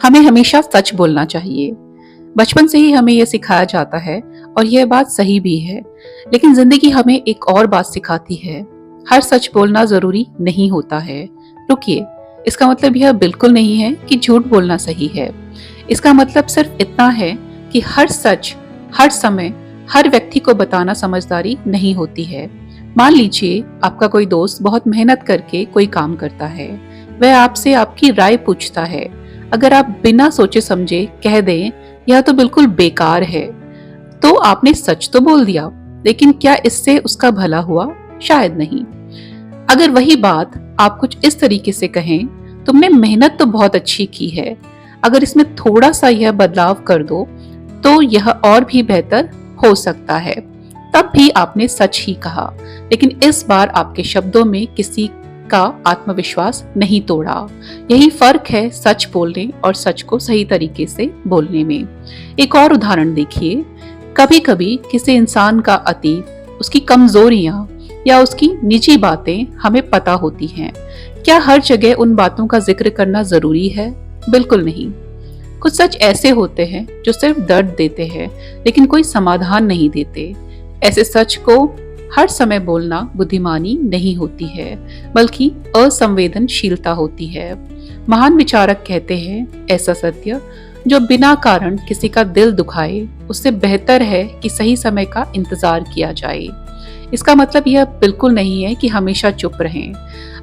हमें हमेशा सच बोलना चाहिए। बचपन से ही हमें यह सिखाया जाता है और यह बात सही भी है। लेकिन जिंदगी हमें एक और बात सिखाती है, हर सच बोलना जरूरी नहीं होता है। रुकिए, इसका मतलब यह बिल्कुल नहीं है कि झूठ बोलना सही है। इसका मतलब सिर्फ इतना है कि हर सच हर समय हर व्यक्ति को बताना समझदारी नहीं होती है। मान लीजिए आपका कोई दोस्त बहुत मेहनत करके कोई काम करता है। वह आपसे आपकी राय पूछता है। अगर आप बिना सोचे समझे कह दें यह तो बिल्कुल बेकार है, तो आपने सच तो बोल दिया, लेकिन क्या इससे उसका भला हुआ? शायद नहीं। अगर वही बात आप कुछ इस तरीके से कहें, तुमने मेहनत तो बहुत अच्छी की है, अगर इसमें थोड़ा सा यह बदलाव कर दो तो यह और भी बेहतर हो सकता है, तब भी आपने सच ही कहा। लेकिन इस बार आपके शब्दों में किसी का आत्मविश्वास नहीं तोड़ा। यही फर्क है सच बोलने और सच को सही तरीके से बोलने में। एक और उदाहरण देखिए। कभी कभी किसी इंसान का अतीत, उसकी कमजोरियां या उसकी निजी बातें हमें पता होती हैं। क्या हर जगह उन बातों का जिक्र करना जरूरी है? बिल्कुल नहीं। कुछ सच ऐसे होते हैं जो सिर्फ दर्द देते हैं, लेकिन कोई समाधान नहीं देते। ऐसे सच को हर समय बोलना बुद्धिमानी नहीं होती है, बल्कि असंवेदनशीलता होती है। महान विचारक कहते हैं, ऐसा सत्य जो बिना कारण किसी का दिल दुखाए, उससे बेहतर है कि सही समय का इंतजार किया जाए। इसका मतलब यह बिल्कुल नहीं है कि हमेशा चुप रहें।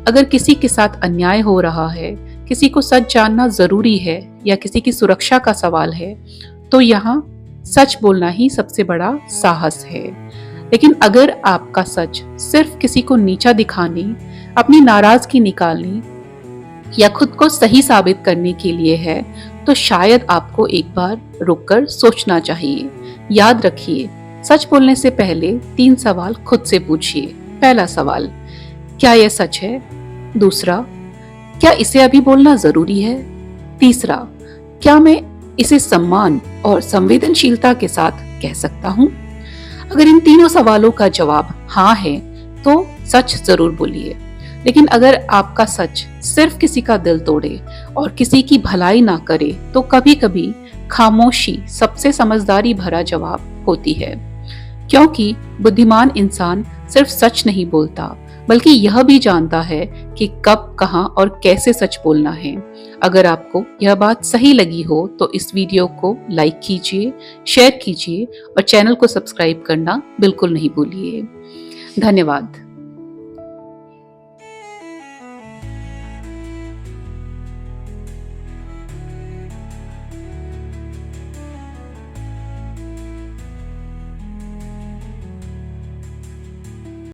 अगर किसी के साथ अन्याय हो रहा है, किसी को सच जानना जरूरी है या किसी की सुरक्षा का सवाल है, तो यहाँ सच बोलना ही सबसे बड़ा साहस है। लेकिन अगर आपका सच सिर्फ किसी को नीचा दिखाने, अपनी नाराजगी निकालने या खुद को सही साबित करने के लिए है, तो शायद आपको एक बार रुककर सोचना चाहिए। याद रखिए, सच बोलने से पहले 3 सवाल खुद से पूछिए। पहला सवाल, क्या यह सच है? दूसरा, क्या इसे अभी बोलना जरूरी है? तीसरा, क्या मैं इसे सम्मान और संवेदनशीलता के साथ कह सकता हूँ? अगर इन तीनों सवालों का जवाब हाँ है, तो सच जरूर बोलिए। लेकिन अगर आपका सच सिर्फ किसी का दिल तोड़े और किसी की भलाई ना करे, तो कभी कभी खामोशी सबसे समझदारी भरा जवाब होती है। क्योंकि बुद्धिमान इंसान सिर्फ सच नहीं बोलता, बल्कि यह भी जानता है कि कब, कहां और कैसे सच बोलना है। अगर आपको यह बात सही लगी हो तो इस वीडियो को लाइक कीजिए, शेयर कीजिए और चैनल को सब्सक्राइब करना बिल्कुल नहीं भूलिए। धन्यवाद।